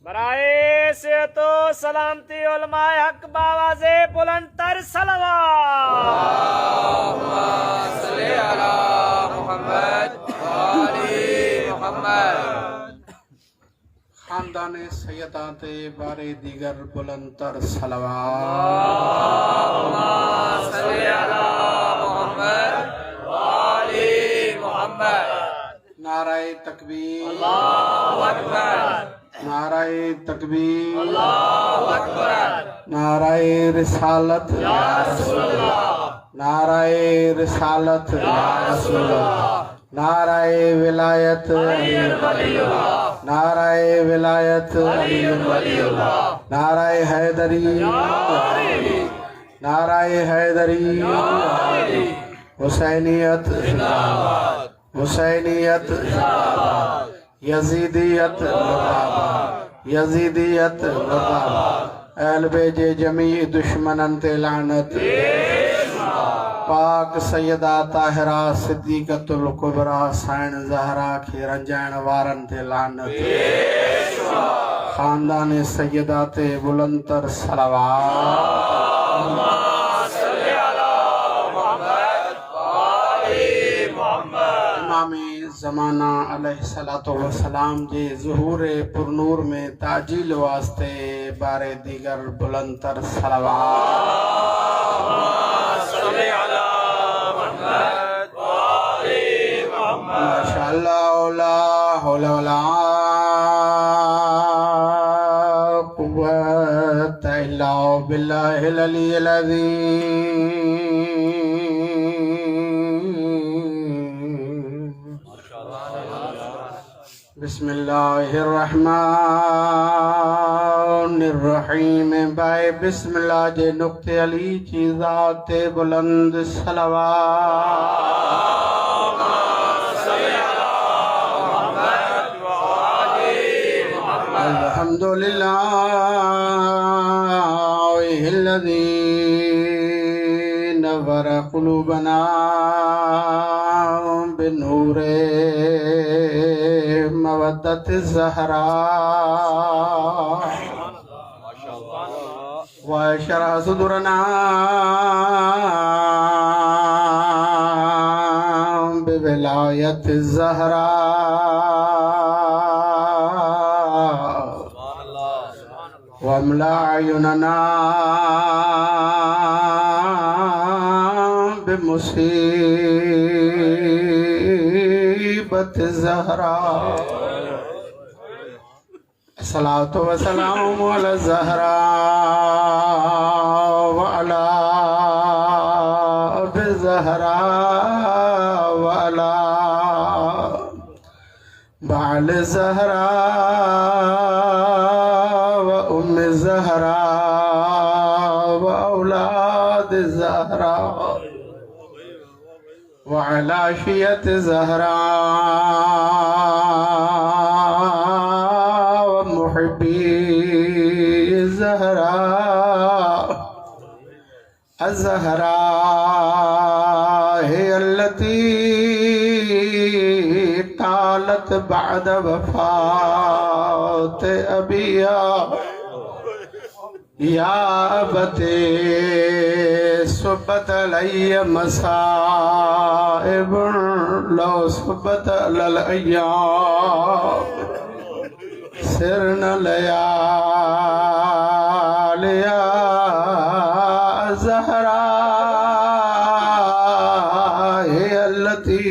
बराए से तो सलामती उलमाए हक बावाज़े बुलंदतर सलवात सल्ले अला मुहम्मद वाली मुहम्मद। खानदाने सैयदाते बारे दीगर बुलंदतर सलवात सल्ले अला मुहम्मद वाली मुहम्मद। नाराए तकबीर अल्लाहु अकबर नाराए तकबीर अल्लाहु अकबर। नाराए रिसालत या रसूलल्लाह नाराए रिसालत या रसूलल्लाह। नाराए विलायत वलीउल्लाह नाराए विलायत वलीउल्लाह। नाराए हैदरी नाराए हैदरी हुसैनियत हुसैनियत यजीदियत यजीदियत अहल बेजे जमी दुश्मनन ते लानत। पाक सैयदा ताहिरा सिद्दीक़तुल कुबरा सैन ज़हरा खे रंजाइण वारन ते लानत। खानदाने सैयदा ते बुलंदतर सलवात। इमामे ज़माना अलैहिस्सलातु वस्सलाम जे ज़ुहूरे पुरनूर में ताजील वास्ते बारे दीगर बुलंदतर सलवात। माशाअल्लाह ला हौला वला कुव्वता इल्ला बिल्लाहिल अलिय्यिल अज़ीम। बिस्मिल्लाहिर्रहमानिर्रहीम। बाय बिस्मिल्लाह जे नुक्ते अली चीज़ात बुलंद सलवात। अल्हम्दुलिल्लाहिल्लज़ी नव्वरा क़ुलूबना बिनूरे मवद्दत ज़हरा वशरह सुदुरना बिविलायत ज़हरा वमला अयुनना बिमुसीबत ज़हरा। सलातो व सलाम अला ज़हरा व अला ज़हरा व अला बाल ज़हरा व उम्म ज़हरा व औलाद ज़हरा व अलाशियत ज़हरा व मुहिब्बी ज़हरा। अज़हरा है अल्लती तालत बाद वफ़ात अबिया या अबते सुबत अलैय मसाइब लो सुबत अलल अय्याम सिरन लयालिया ज़हरा है अल्लती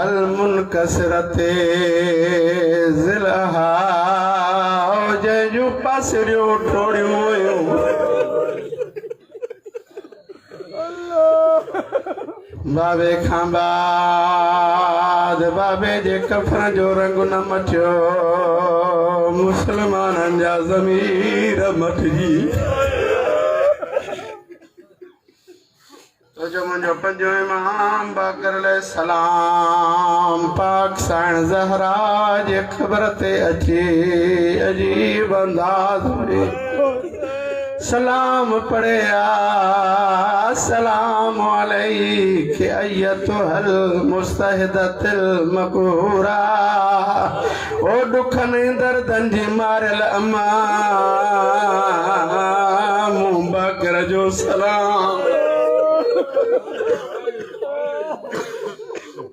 अलमुनकसिरते ज़िलहा जो पासरियो टोड़ियो बाबे खां बाद बाबे जे कफन जो रंग न मटियो मुसलमाननि जा ज़मीर मटिजी। तो जो मुंहिंजो पंजो इमाम बाक़र अलैहिस्सलाम पाक साइण ज़हरा जे ख़बर ते अचे अजीब अंदाज़ में सलाम पढ़िया सलाम अलैके अय्यतुहल मुस्तहदतुल मक़हूरा ओ दुखनि दर्दनि जी मारियल अम्मा मूं बकर जो सलाम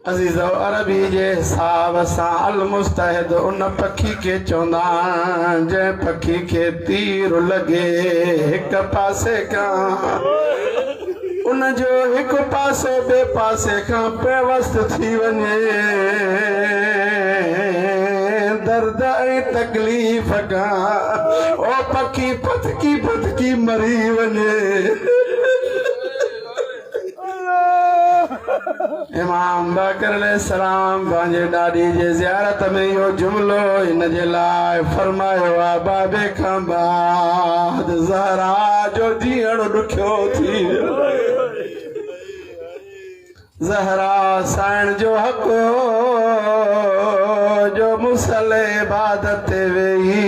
अज़ीज़ो अरबी जे हिसाब सां अल मुस्तहिद उन पखी के चवंदा जंहिं पखी के तीर लॻे हिक पासे खां उन जो हिकु पासो ॿिए पासे खां पेवस्त थी वञे दर्द ऐं तकलीफ़ खां ओ पखी फतकी फतकी मरी वञे इमाम बाकर अलैहिस्सलाम पंहिंजे ॾाॾी जे ज़ियारत में इहो जुमिलो हिन जे लाइ फरमायो आहे बाबे खां बाद ज़हरा जो जीअण ॾुखियो थी वियो ज़हरा साइण जो हक़ जो मुसले इबादत ते वेही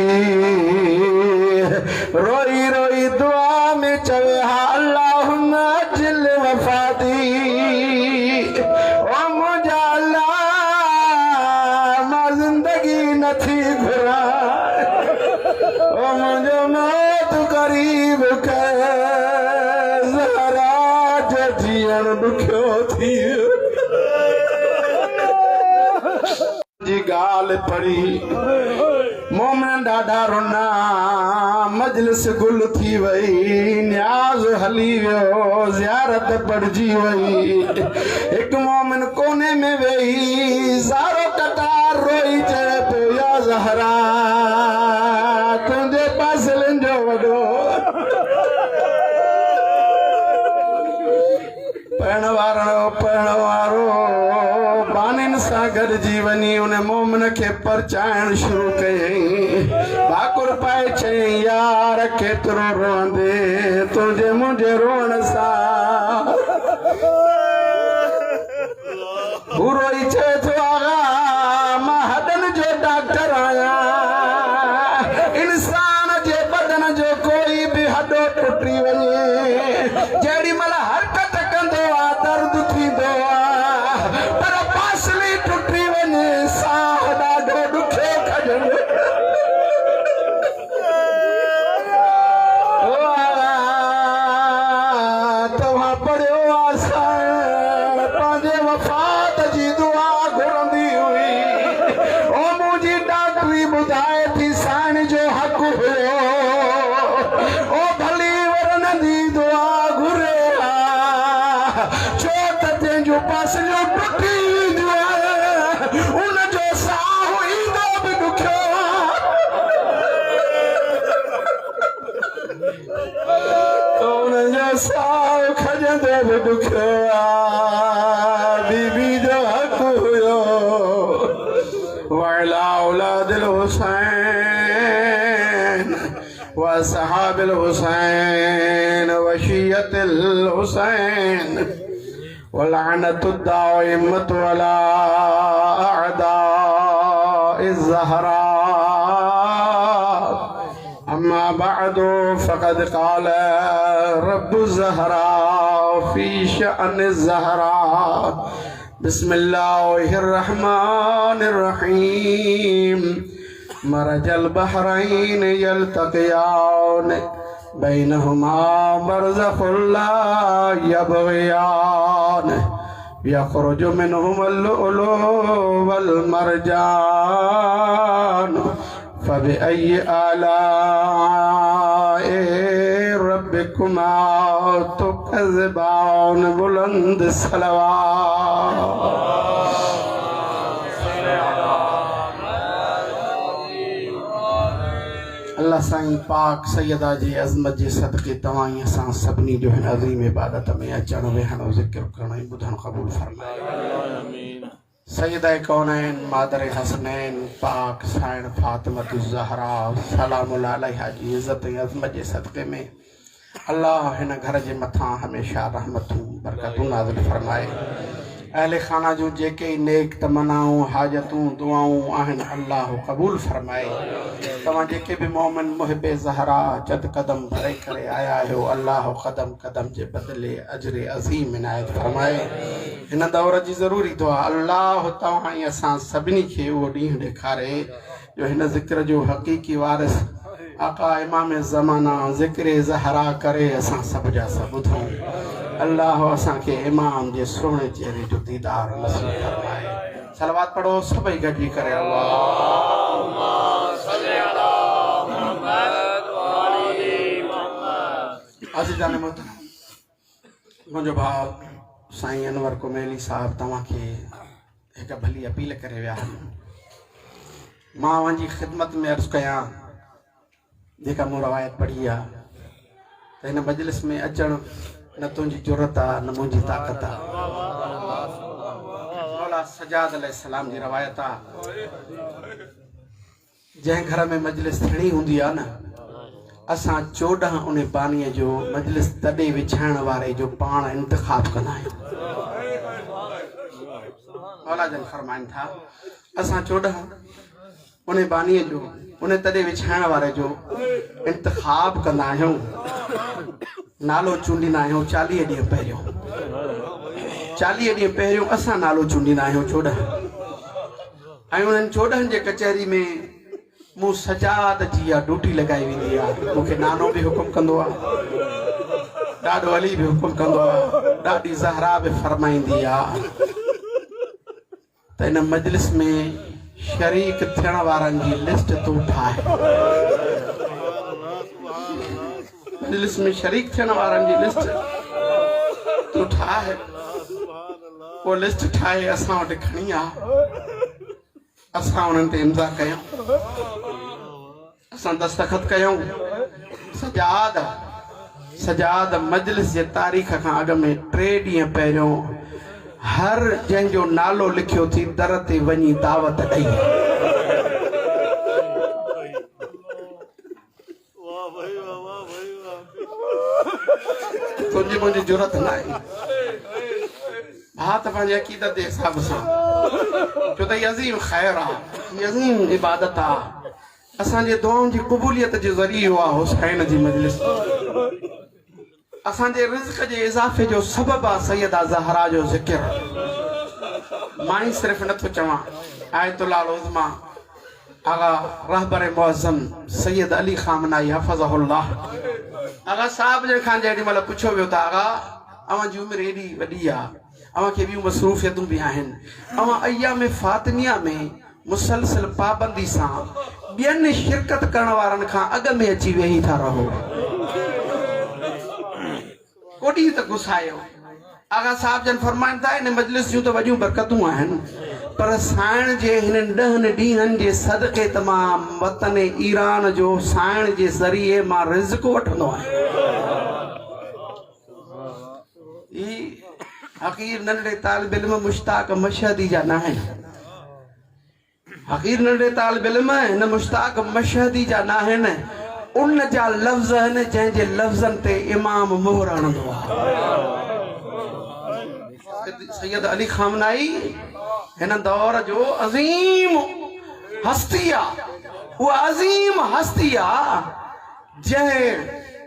रोई रोई दुआ में चवे हा अल्लाहुम्मा अजिल वफ़ाती नथी घुरा ओ मुझो मौत करीब कर ज़हरा जो जीअण ॾुखियो थी जी ॻाल्हि पढ़ी मोमिन ॾाढा रुना मजलिस गुल थी वई न्याज़ हली वियो ज़ियारत पढ़जी वई हिकु मोमिन कोने में वेही ज़ारो कटार रोई चए पियो या ज़हरा तुंहिंजे पासलनि जो वॾो पढ़ण वारो बानिन सां गॾिजी वञी उन मोमिन खे परचाइण शुरू कयईं भाकुर पाए चयईं यार केतिरो रोंदे तुंहिंजे मुंहिंजे रोअण सां हू रोई चए थो आगा मां हॾनि जो डॉक्टर आहियां इंसान जे बदन जो कोई बि हॾो टुटी वञे जेॾी महिल हरकत कंदो आहे दर्द थींदो आहे पर पासली टुटी वञे साह ॾाढो ॾुखियो खॼंदो तव्हां पढ़ियो आहे पंहिंजे वफ़ात जी दुआ घुरंदी हुई ओ मुंहिंजी डॉक्टरी ॿुधाए थी साइण जो हक़ हुयो ओ भली वरनंदी दुआ घुरे छो त तंहिंजो पासलियूं टुटी वेंदियूं उन जो साह ईंदो बि ॾुखियो उन जो साह खॼंदो बि ॾुखियो बीबी जो हक़ हुयो वाला औलादिल हुसैन व सहाबिल हुसैन वशियतिल हुसैन वलअनतु दाइमतु अला अअदाइ ज़हरा अम्मा बअदु फ़क़द क़ाल रब्बु ज़हरा फ़ी शअन ज़हरा बिस्मिल्लाहिर्रहमानिर्रहीम मरजल बहरैन यल्तक़ियान बैनहुमा बरज़ख़ुन ला यबग़ियान यख़रुजु मिनहुमुल लुअलुअ वल मरजान फबिअय्यि आलाइ रब्बिकुमा तुकज़्ज़िबान बुलंद सलवात अल्लाह साईं पाक सैयदा जी अज़मत जे सदके तव्हां असां सभिनी जो हिन अज़ीम इबादत में अचण वेहण ज़िक्र करण ऐं ॿुधण क़बूल फरमाए सैयदा कौनैन मादर हसनैन पाक साइण फातिमतु ज़हरा सलामुल्लाह अलैहा जी इज़्ज़त ऐं अज़मत जे सदके में अल्लाह हिन घर जे मथां हमेशह रहमतूं बरकतूं नाज़िल फरमाए अहले खाना जो जेके नेक तमन्नाऊं हाजतूं दुआऊं आहिनि अल्लाह क़बूल फरमाए। तव्हां जेके भी मोमिन मुहिबे ज़हरा जद कदम भरे करे आया हो अल्लाह कदम कदम जे बदले अजर अज़ीम इनायत फरमाए। हिन दौर जी ज़रूरी दुआ अल्लाह तव्हां ऐं असां सभिनी खे उहो ॾींहुं ॾेखारे जो हिन ज़िक्र जो हक़ीक़ी वारिस आका इमाम ज़माना ज़िक्र ज़हरा करे असां सभ जा सभु ॿुधूं। अल्लाह असांखे इमाम जे सोने चेहरे जो दीदार नसीब फरमाए। सलवात पढ़ो सभई गॾिजी करे अल्लाहुम्मा सल्ली अला मुहम्मद व आलि मुहम्मद। अज़ीज़ान मोहतरम मुंहिंजो भाउ साईं अनवर कुमेली साहब तव्हांखे हिकु भली अपील करे विया आहिनि। मां वञी ख़िदमत में अर्ज़ु कयां जेका मूं रवायत पढ़ी आहे त हिन मजलिस में अचणु न तुंहिंजी ज़रूरत आहे न मुंहिंजी ताक़त आहे। मौला सजाद अलैहिस्सलाम जी रवायत आहे जंहिं घर में मजलिस थियणी हूंदी आहे न असां 14 उन बानीअ जो मजलिस तॾहिं विछाइण वारे जो पाण इंतिखाब कंदा आहियूं। मौला जन फरमाइनि था असां 14 उन बानीअ जो उन तॾहिं विछाइण वारे जो इंतिखाब कंदा आहियूं। नालो चूंडींदा आहियूं 40 ॾींहं पहिरियों। 40 ॾींहं पहिरियों असां नालो चूंडींदा आहियूं 14 ऐं उन्हनि 14 जे कचहरी में मूं सजाद जी ड्यूटी लॻाई वेंदी आहे। मूंखे नानो बि हुकुम कंदो आहे, ॾाॾो अली बि हुकुम कंदो आहे, ॾाॾी ज़हरा बि फरमाईंदी आहे त हिन मजलिस में शरीक थियण वारनि जी लिस्ट तूं ठाहे। मजलिस में शरीक थियण वारनि जी लिस्ट तूं ठाहे। वो लिस्ट ठाहे असां वटि खणी आ, असां उन्हनि ते इम्ज़ा कयूं, असां दस्तखत कयूं। सजाद मजलिस जे तारीख़ खां अॻु में 3 ॾींहं पहिरियों हर जंहिंजो नालो लिखियो थी दर ते वञी दावत ॾेई। तुंहिंजी मुंहिंजी ज़रूरत न आहे भाउ त पंहिंजे अक़ीदत जे हिसाब सां छो त हीअ अज़ीम ख़ैर आहे, हीअ अज़ीम इबादत आहे। असांजे दुआउनि जी क़बूलियत जो ज़रियो आहे हुसैन जी मजलिस। असांजे रिज़्क़ जे इज़ाफ़े जो सबब आहे सैयदा ज़हरा जो ज़िक्र। मां ई सिर्फ़ नथो चवां, आयतुल्लाह उज़्मा आगा रहबर मुअज़्ज़म सैयद अली खामनाई हफ़ज़हुल्लाह आगा साहब जे खां जेॾी महिल पुछो वियो त आगा अवां जी उमिरि एॾी वॾी आहे, अवां खे ॿियूं मसरूफ़ियतूं बि आहिनि, अवां अय्याम फातिमिया में मुसलसिल पाबंदी सां ॿियनि शिरकत करण वारनि खां अॻु में अची वेही था रहो, कोॾी त गुसायो। आगा साहब जन फरमाइनि था इन मजलिस जूं त वॾियूं बरकतूं आहिनि पर साइण जे हिननि 10 ॾींहंनि जे सदक़े तमाम वतन ईरान जो साइण जे ज़रिए मां रिज़्क़ वठंदो आहियां। ई हक़ीर नंढे तालिब इल्म मुश्ताक मशहदी जा न आहिनि। हक़ीर नंढे तालिब इल्म हिन मुश्ताक मशहदी जा न आहिनि, उन जा लफ़्ज़ आहिनि जंहिंजे लफ़्ज़नि ते इमाम मोहर हणंदो आहे। सैयद अली खामनाई हिन दौर जो अज़ीम हस्ती आहे। उहा अज़ीम हस्ती आहे जंहिं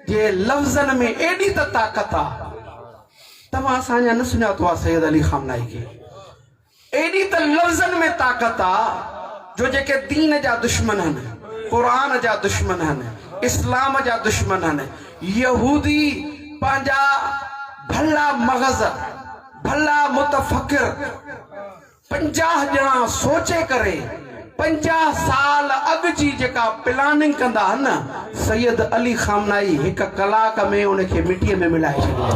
जे लफ़्ज़नि में एॾी त ताक़त आहे। तव्हां असांजा न सुञातो आहे सैयद अली खामनाई खे। एॾी त लफ़्ज़नि में ताक़त आहे जो जेके दीन जा दुश्मन आहिनि, क़ुरान जा दुश्मन आहिनि, इस्लाम जा दुश्मन आहिनि, यहूदी पंहिंजा भला मग़ज़ भला मुतफ़क्किर 50 ॼणा सोचे करे 50 साल अॻु जी जेका प्लानिंग कंदा आहिनि न सैयद अली खामनाई 1 कलाक में उनखे मिटीअ में मिलाए छॾींदा।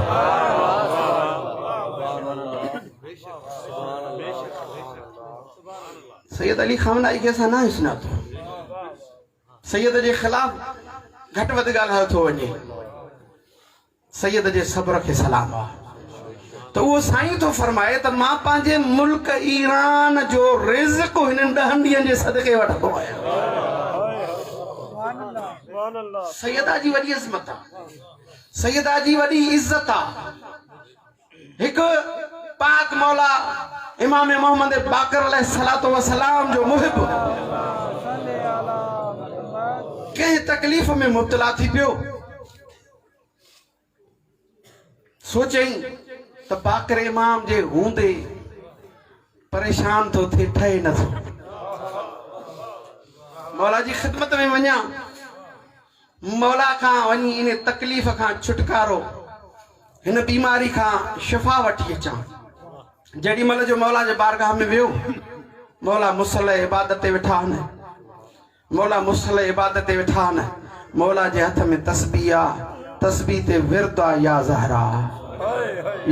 सैयद अली खामनाई खे असां न सुञातो। सैयद जे ख़िलाफ़ घटि वधि ॻाल्हायो थो वञे। सैयद जे सब्र खे सलाम आहे। तो वो साईं तो फरमाए त मां पंहिंजे मुल्क ईरान जो रिज़्क़ हिननि 10 ॾींहंनि जे सदक़े वठंदो आहियां। सैयदा जी वॾी अज़मत आहे, सैयदा जी वॾी इज़त आहे। हिकु पाक मौला इमाम मोहम्मद बाकर अलैहिस्सलातु वस्सलाम जो मुहिब कंहिं तकलीफ़ में मुब्तला थी पियो सोचई त बाकर इमाम जे हूंदे परेशान तो थे ठहे नथो मौला जी खिदमत में वञा मौला खां वञी इन तकलीफ़ खां छुटकारो हिन बीमारी खां शिफ़ा वठी अचां जेॾी महिल जो मौला जे बारगाह में वियो मौला मुसल इबादत ते वेठा आहिनि मौला मुसल इबादत ते वेठा आहिनि मौला जे हथ में तस्बीह आहे तस्बीह ते विर्द आहे या ज़हरा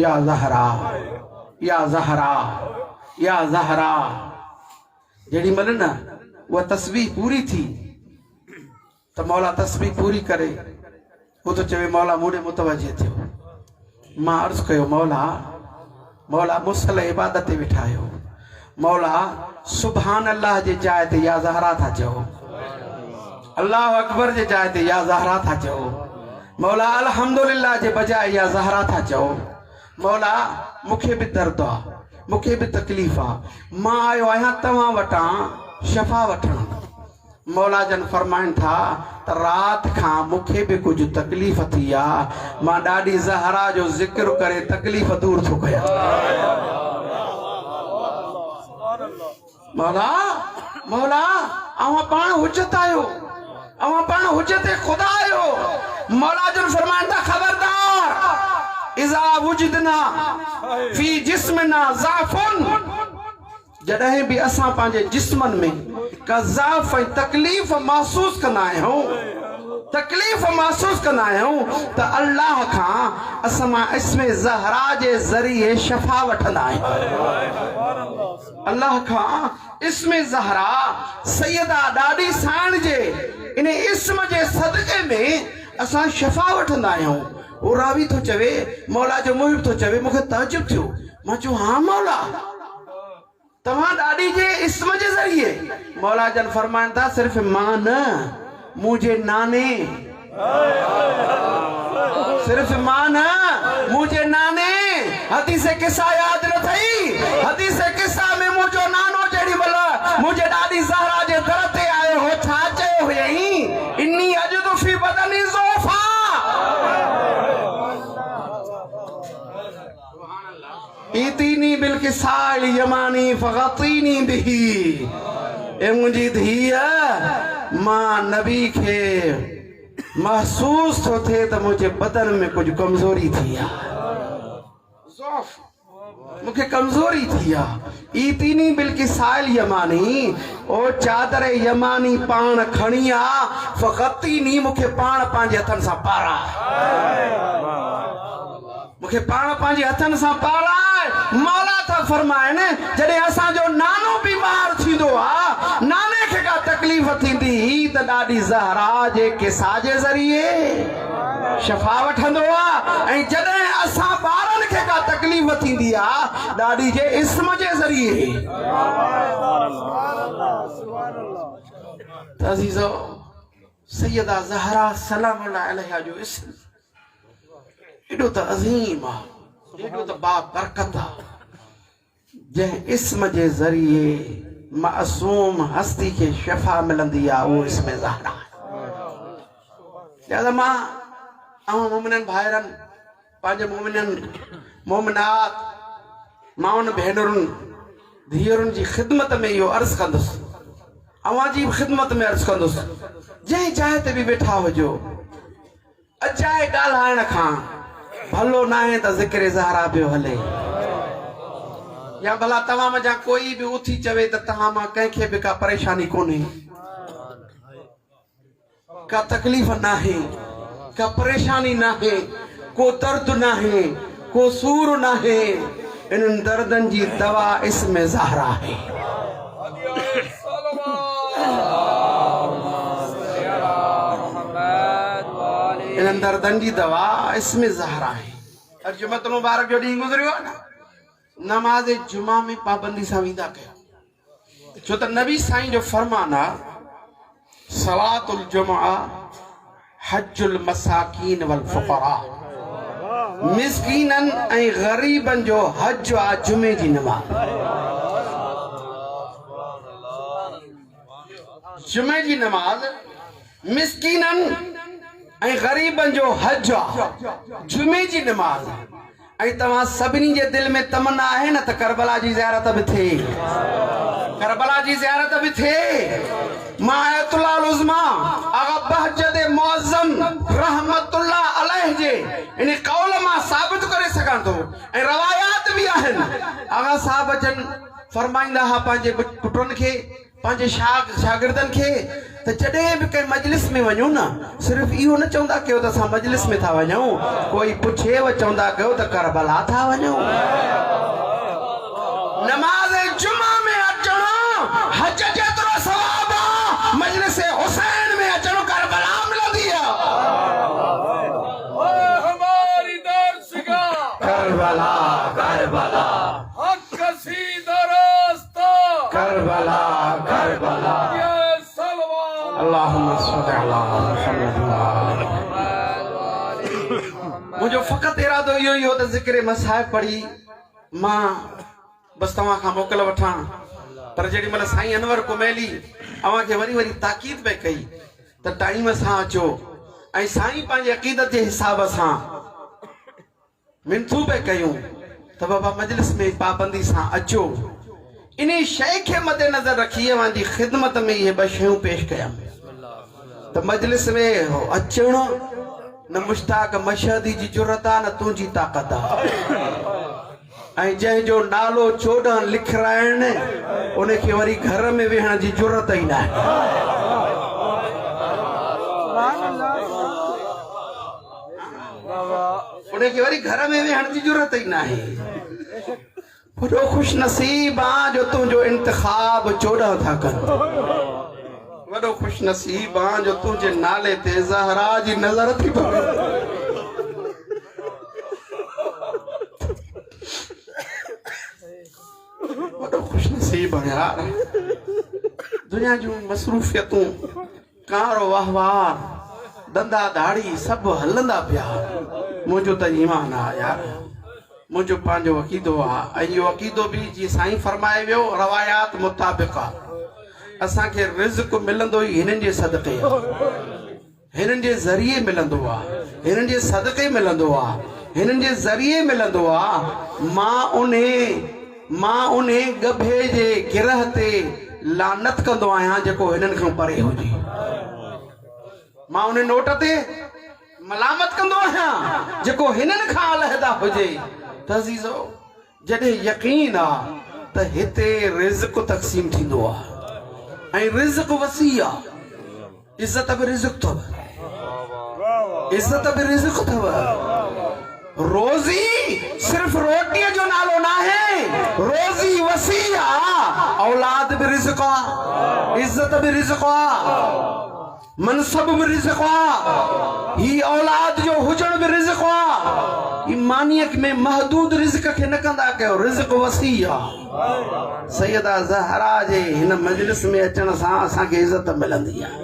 या ज़हरा या ज़हरा या ज़हरा जेॾी महिल न उहा तस्बीह पूरी थी त मौला तस्बीह पूरी करे वो तो चवे मौला मूडे मुतवजे थियो मां अर्ज़ कयो मौला मौला मुसल इबादत ते वेठा आहियो मौला सुभान अल्लाह जे जाइ ते या ज़हरा था चओ अल्लाह अकबर जे जाइ ते या ज़हरा था चओ मौला अल्हम्दुलिल्लाह जे बजाय या ज़हरा था चओ मौला मूंखे बि दर्द आहे मूंखे बि तकलीफ़ आहे मां आयो आहियां तव्हां वटां शफ़ा वठण मौला जन फरमाइनि था त रात खां मूंखे बि कुछ तकलीफ़ थी आहे मां ॾाढी ज़हरा जो ज़िक्र करे तकलीफ़ दूर थो कयां मौला मौला अवां पाण हुजत आयो अवां पाण हुजत खुदा आयो मौला जन फरमाइनि था खबरदार इज़ा वुजदना फी जिस्मना ज़ाफ़ुन जॾहिं भी असां पंहिंजे जिस्मन में का ज़ाफ़ ऐं तकलीफ़ महसूस कंदा आहियूं तकलीफ़ महसूस कंदा आहियूं त अल्लाह खां असां इसमें ज़हरा जे ज़रिए शफ़ा वठंदा आहियूं अल्लाह खां इसमें ज़हरा सैयदा ॾाढी साण जे इन इस्म जे सदक़े में असां शफ़ा वठंदा आहियूं वो रावी तो चवे मौला जो मुहिब तो चवे मूंखे ताजुब थियो मां चयो हाँ मौला तव्हां ॾाढी जे इस्म जे ज़रिए मौला जन फरमाइनि था सिर्फ़ मां न मुंहिंजे नाने सिर्फ़ मां न मुंहिंजे नाने हदीस किसा यादि न थई हदीस किसा में मुंहिंजो नानो जेॾी महिल मुंहिंजे ॾाढी ज़हरा जे दर ते आयो हो छा चयो हुयई इन्नी अजदु फी बदनी ज़ोफ़ा इतीनी बिल किसाल यमानी फगतीनी बिही ए मुंहिंजी धीअ मां नबी खे महसूस थो थिए त मुंहिंजे बदन में कुछ कमज़ोरी थी आहे मूंखे कमज़ोरी थी आहे इतीनी बिल किसाल यमानी ओ चादर यमानी पाण खणी आ फगतीनी मूंखे पाण पंहिंजे हथनि सां पारा मूंखे पाण पंहिंजे हथनि सां पारा मौला था फरमाइनि जॾहिं असांजो नानो बीमार थींदो आहे नाने खे का तकलीफ़ थींदी त ॾाढी ज़हरा जे किसा जे ज़रिए शफ़ा वठंदो आहे ऐं जॾहिं असां ॿारनि खे का तकलीफ़ थींदी आहे ॾाढी जे इस्म जे ज़रिए त अज़ीज़ो सैयदा ज़हरा सलामुल्लाह अलैहा जो इस्म एॾो त अज़ीम आहे एॾो त बाबरकत आहे जंहिं इस्म जे ज़रिए मासूम हस्ती खे शफ़ा मिलंदी आहे उहो इस्म ज़हरा लिहाज़ा मां मोमिननि भाइरनि पंहिंजे मोमिनात माउनि भेनरुनि धीअरुनि जी ख़िदमत में इहो अर्ज़ु कंदुसि अवां जी ख़िदमत में अर्ज़ु कंदुसि जंहिं जाइ ते बि वेठा हुजो अजाए ॻाल्हाइण खां भलो ना है तो ज़िक्र ज़हरा पियो हले या भला तव्हां मजा कोई भी उथी चवे त तव्हां मां कंहिंखे बि का परेशानी कोन्हे का तकलीफ़ ना है का परेशानी ना है को दर्द ना है को सूर ना है इन दर्दन जी दवा इसमें ज़हरा है इन दर्दन जी दवा इसमें ज़हरा है और जुमत मुबारक जो ॾींहुं गुज़रियो आहे न नमाज जुमा में पाबंदी सां वेंदा कयो छो त नबी साईं जो फरमान आहे सलातुल जुमा हज्जुल मसाकीन वल फुकरा मिस्कीनन ऐं गरीबन जो हज आ जुमे जी नमाज जुमे जी नमाज मिस्कीनन ऐं गरीबन जो हज आ जुमे जी नमाज ऐं तव्हां सभिनी जे दिल में तमन्ना आहे न त करबला जी ज़ियारत बि थिए करबला जी ज़ियारत बि थिए मां आयतुल्लाह उज़्मा आगा बहजत मुअज़्ज़म रहमतुल्लाह अलैह जे इन कौल मां साबित करे सघां थो ऐं रवायात बि आहिनि आगा साहब जन फरमाईंदा हा पंहिंजे पुटनि खे पंहिंजे शागिर्दनि खे त जॾहिं बि कंहिं मजलिस में वञूं न सिर्फ़ इहो न चवंदा कयो त असां मजलिस में था वञूं कोई पुछेव चवंदा कयो त करबला था वञूं नमाज़ जुमा में अचणो हज जेतिरो सवाब आहे मजलिस हुसैन में अचणो करबला मिलंदी आहे हमारी दर्शगाह करबला करबला हक सीधा रास्ता करबला करबला ये सलवात अल्लाहुम्मा सल्लि अला मुहम्मद मुझो फकत इरादो इहो ई हो त ज़िक्र मसाइब पढ़ी मां बस तव्हां खां मोकल वठां पर जेॾी महिल साईं अनवर कुमेली अव्हां खे वरी वरी ताक़ीद पे कई त टाइम सां अचो ऐं साईं पंहिंजे अक़ीदत जे हिसाब सां मिनथू पे कयूं त बाबा मजलिस में पाबंदी सां अचो इन शइ खे मद्देनज़र रखी अव्हांजी ख़िदमत में इहे ॿ शयूं पेश कयां त मजलिस में अचणो न मुश्ताक मशहदी जी जुरत आहे न तुंहिंजी ताक़त आहे ऐं जंहिंजो नालो 14 लिखाइण उनखे वरी घर में वेहण जी जुरत ई न आहे उनखे वरी घर में वेहण जी जुरत ई न आहे वॾो खुश नसीब आहे जो तुंहिंजो इंतिखाब 14 था कनि वॾो खुश नसीब आहे जो तुंहिंजे नाले ते ज़हरा जी नज़र थी पवे वॾो खुश नसीब आहे यार दुनिया जूं मसरूफियतूं कारो वहवार धंधा धाड़ी सभु हलंदा पिया मुंहिंजो त ईमान आहे यार मुझो पांजो अकीदो आहे ऐं इहो अकीदो बि जीअं साईं फरमाए वियो रवायात मुताबिक़ आहे असांखे रिज़्क़ मिलंदो ई हिननि जे सदक़े हिननि जे ज़रिए मिलंदो आहे हिननि जे सदक़े मिलंदो आहे हिननि जे ज़रिए मिलंदो आहे मां उन गभे जे गिरह ते लानत कंदो आहियां जेको हिननि खां परे हुजे मां उन नोट ते मलामत कंदो आहियां जेको हिननि खां अलहदा हुजे तज़ीज़ो जॾहिं यकीन आहे त हिते रिज़्क़ तक़सीम थींदो आहे ऐं रिज़्क़ वसी आहे इज़त बि रिज़्क़ अथव इज़त बि रिज़्क़ अथव रोज़ी सिर्फ़ रोटीअ जो नालो न आहे रोज़ी वसी आहे औलाद बि रिज़्क़ आहे इज़त बि रिज़्क़ आहे मनसब भी रिज़्क़ आहे ही औलाद जो हुजण भी रिज़्क़ आहे ईमानियत में महदूद रिज़्क़ के न कंदा कयो रिज़्क़ वसी आहे सैयदा ज़हरा जे हिन मजलिस में अचण सां असांखे इज़त मिलंदी आहे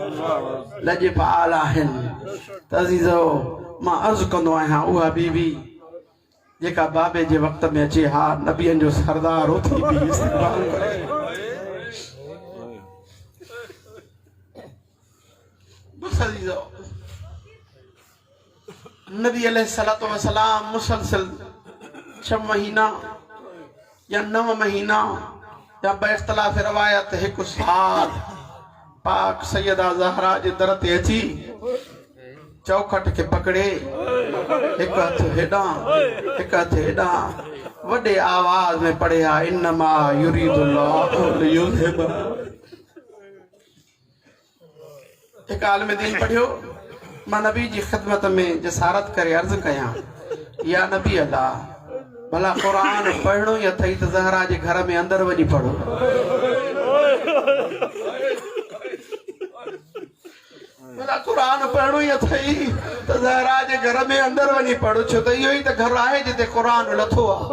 लजपाल आहिनि त अज़ीज़ो मां अर्ज़ कंदो आहियां उहा बीवी जेका बाबे जे वक़्त में अचे हा नबियनि जो सरदार उथी बि इस्तक़बाल करे नबी अलैहिस्सलातु वस्सलाम मुसलसल 6 महीना या 9 महीना या बेख्तलाफ रवायत 1 साल पाक सैयदा ज़हरा जे दर ते अची चौखट के पकड़े एक हथ हेडा एक हथ हेडा वडे आवाज में पढ़े हा इन्नमा युरीदुल्लाहु लियुज़हिब एक आलम दीन पढ़ियो मां नबी जी खिदमत में जसारत करे अर्ज कया या नबी अल्लाह भला कुरान पढ़नो या थई त ज़हरा जे घर में अंदर वनी पढ़ो भला कुरान पढ़नो या थई त ज़हरा जे घर में अंदर वनी पढ़ो छो त इहो ई त घर आहे जिते कुरान लथो आहे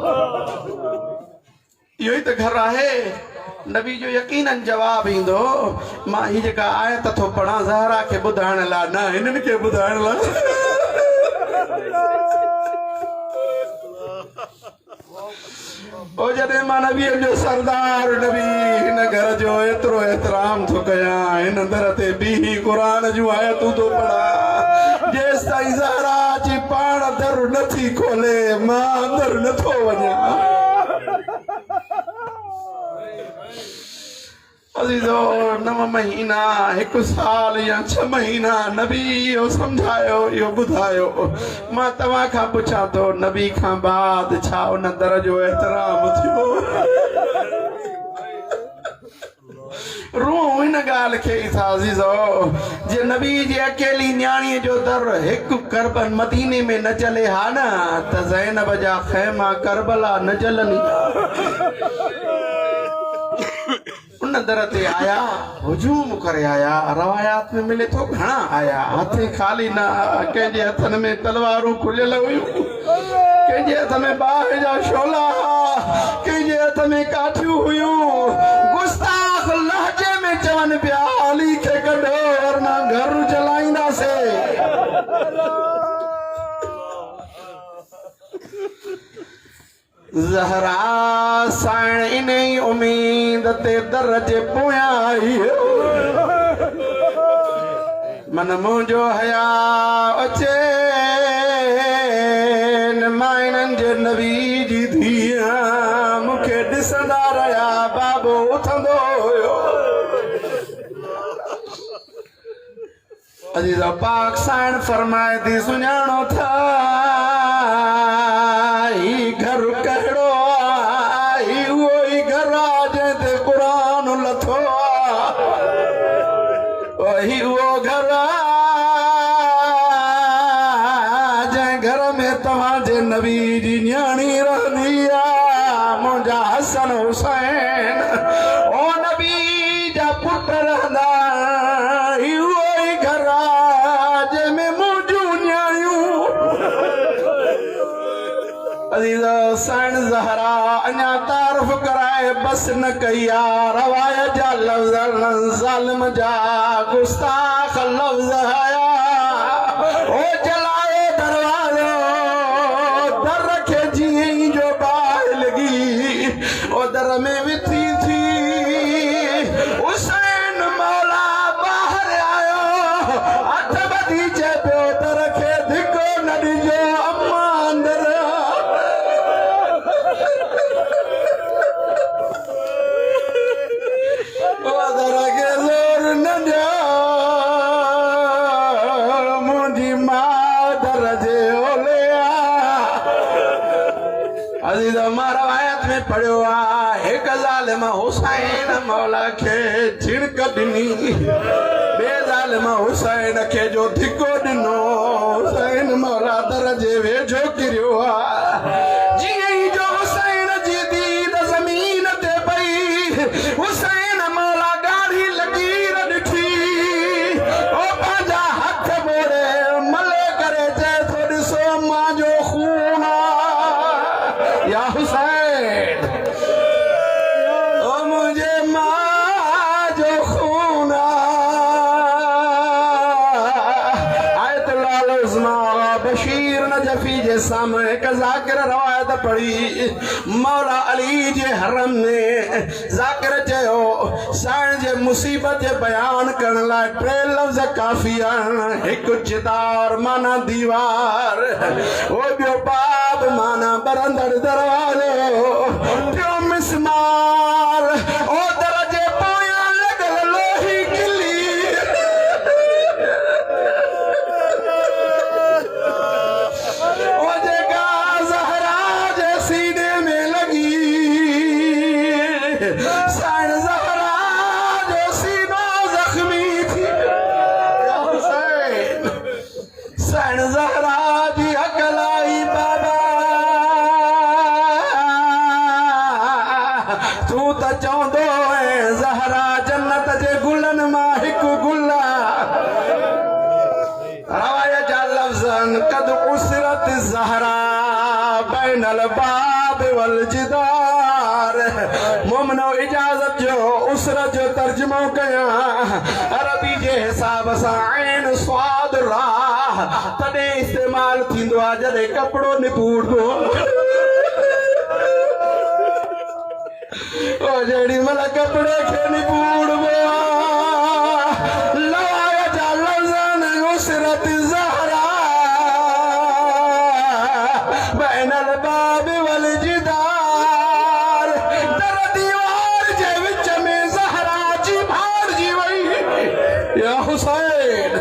इहो ई त घर आहे नबी जो यकीनन जवाब इंदो मां ही जेका आयत थो पढ़ा ज़हरा के बुधाइण ला न हिनन के बुधाइण ला ओ जॾहिं मां नबीअ जो सरदार नबी हिन घर जो एतिरो एहतराम थो कयां हिन दर ते बीही क़ुरान जूं आयतूं थो पढ़ां जेसि ताईं ज़हरा अची पाण दर नथी खोले मां अंदर नथो वञां अज़ीज़ो 9 महीना 1 साल या 6 महीना नबी इहो सम्झायो इहो ॿुधायो मां तव्हां खां पुछां थो नबी खां बाद छा उन दर जो एहतराम थियो रूह इन ॻाल्हि खे ई था अज़ीज़ो जे नबी जी अकेली न्याणीअ जो दर हिकु करबन मदीने में न चले हा न त ज़ैनब जा ख़ैमा करबला न जलनी उन दर ते आया हुजूम करे आया रवायात में मिले तो घणा आया हथे खाली न कंहिंजे हथनि में तलवारूं खुलियल हुयूं कंहिंजे हथ में बाहि जा शोला कंहिंजे हथ में काठियूं हुयूं गुस्ताख लहजे में चवनि पिया अली खे कढो वरना घर जलाईंदासीं ज़हरा साण इन ई उम्मीद ते दर जे पोयां आई मन मुंहिंजो हया अचे मां इन्हनि जे नबी जी धीअ मूंखे ॾिसंदा रहिया बाबो उथंदो हुयो अज़ीज़ पाक साण फरमाए थी सुञाणो था ही घर कहिड़ो आहे उहो ई घर आहे जंहिं ते क़ुरान लथो आहे उहो घर आहे जंहिं घर में तव्हांजे नबी जी न्याणी रहंदी आहे मुंहिंजा हसन हुसैन ओ नबी जा पुट रहंदा उहो ई घर आहे जंहिंमें मुंहिंजूं न्याणियूं अज़ीज़ साईं ज़हरा अञा तारीफ़ कराए बस न कई आहे रवायत जा लफ़्ज़ ज़ालिम जा गुस्ताख लफ़्ज़ आया ओ जलाए दरवाज़ो दर खे जीअं ई जो बाहि लॻी ओ दर में विथी थी हुसैन मौला ॿाहिरि आयो हथ ॿधी चए पियो दर खे धिको न ॾिजो अम्मा अंदर अज़ीज़ मां रवायत में पढ़ियो आहे हिकु ज़ालिम हुसैन मौला खे झिड़क ॾिनी ॿिए ज़ालिम हुसैन खे जो धिको ॾिनो हुसैन मौला दर जे वेझो किरियो आहे जीअं ई जो हुसैन जी दीद ज़मीन ते पई हुसैन मौला ॻाढ़ी लकीर ॾिठी ओ पंहिंजा हथ मोड़े मले करे चए थो ॾिसो मां जो खून या हुसैन ओ मुझे मां जो खून आयत लाल उस्मा बशीर नजफी जे सामने एक ज़ाकिर रवायत पढ़ी मौला अली जे हरम में ज़ाकिर चयो साईं जे मुसीबत जे बयान करण लाइ 3 लफ़्ज़ काफ़ी आहिनि हिकु चितार माना दीवार ओ ॿियो बाब माना बरंदड़ दरवाज़ो टियों मिसमार ओ दर जे पोयां लॻल लोही किली ओ जेका ज़हरा जे सीने में लॻी साईं ज़हरा जो सीनो ज़ख्मी थी हुसैन साईं ज़हरा जी अकल आई बाबा तूं त चवंदो ज़हरा जन्नत जे गुलनि मां हिकु गुल रवायत जा लफ़्ज़ कद उसरत ज़हरा बैनल बाब वल जिदार मोमिनो इजाज़त जो उसरत जो तर्जुमो कयां अरबी जे हिसाब सां ऐन स्वाद राह तॾहिं इस्तेमाल थींदो आहे जॾहिं कपिड़ो निपूरंदो जेड़ी मला कपड़े खेनी बूढ़ बोआ लवाया जा लफ्ज़न उसरत ज़हरा बैनल बाब वल जिदार दर दीवार जे विच में ज़हरा जी भार जी वई या हुसैन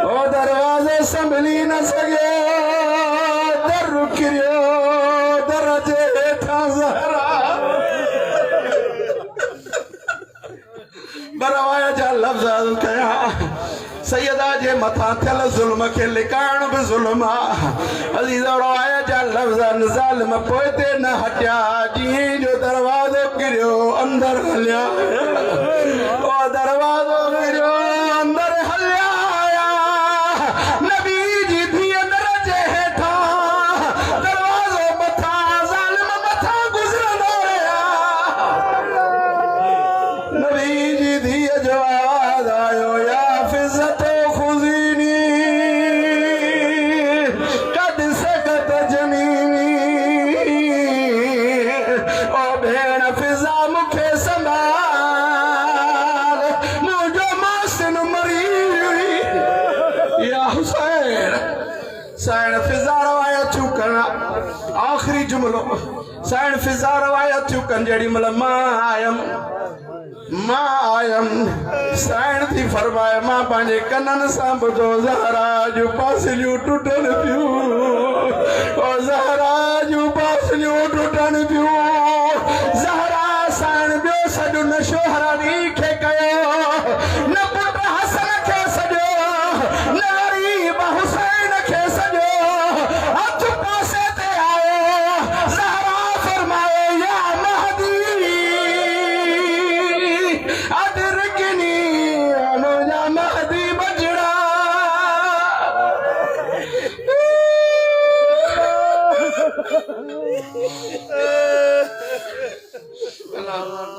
ओ दरवाजे संभली न सके दर रुकियो दरजे हेठा ज़हरा बरवाया जा लफ्ज़ कया सैयदा जे मथा थियल ज़ुल्म के लिकाण भी ज़ुल्म अज़ीज़ रवाया जा लफ्ज़ ज़ालिम पोइते न हटिया जीअं जो दरवाज़ो किरियो अंदर हलिया ओ दरवाज़ो किरियो अंदर हलिया नबी जी धीअ दरजे हेठा दरवाज़ो मथा ज़ालिम मथा गुज़रंदो रहिया नबी जी धीअ जो आवाज़ आयो या फिज़्ज़तो खुज़ीनी कद सकत जनीनी ओ भेण फिज़ा मूंखे संभाल मुंहिंजो मासिन मरी हुई या हुसैन साइण फिज़ा रवायतूं करण आख़िरी जुमिलो साइण फिज़ा रवायतूं कनि जेॾी महिल मां आयम साइण थी फरमाए मां पंहिंजे कननि सां ॿुधो ज़हरा जूं पासलियूं टुटनि पियूं ओ ज़हरा जूं पासलियूं टुटनि पियूं ज़हरा साइण ॿियो सॼो नशो हरानी खे कयो न पुट हसन खे सॼो न ग़रीब हुसैन खे सॼो हथ पासे ते आयो ज़हरा फरमायो या महदी अदरकनी मुंहिंजा महदी बजड़ा अल्लाह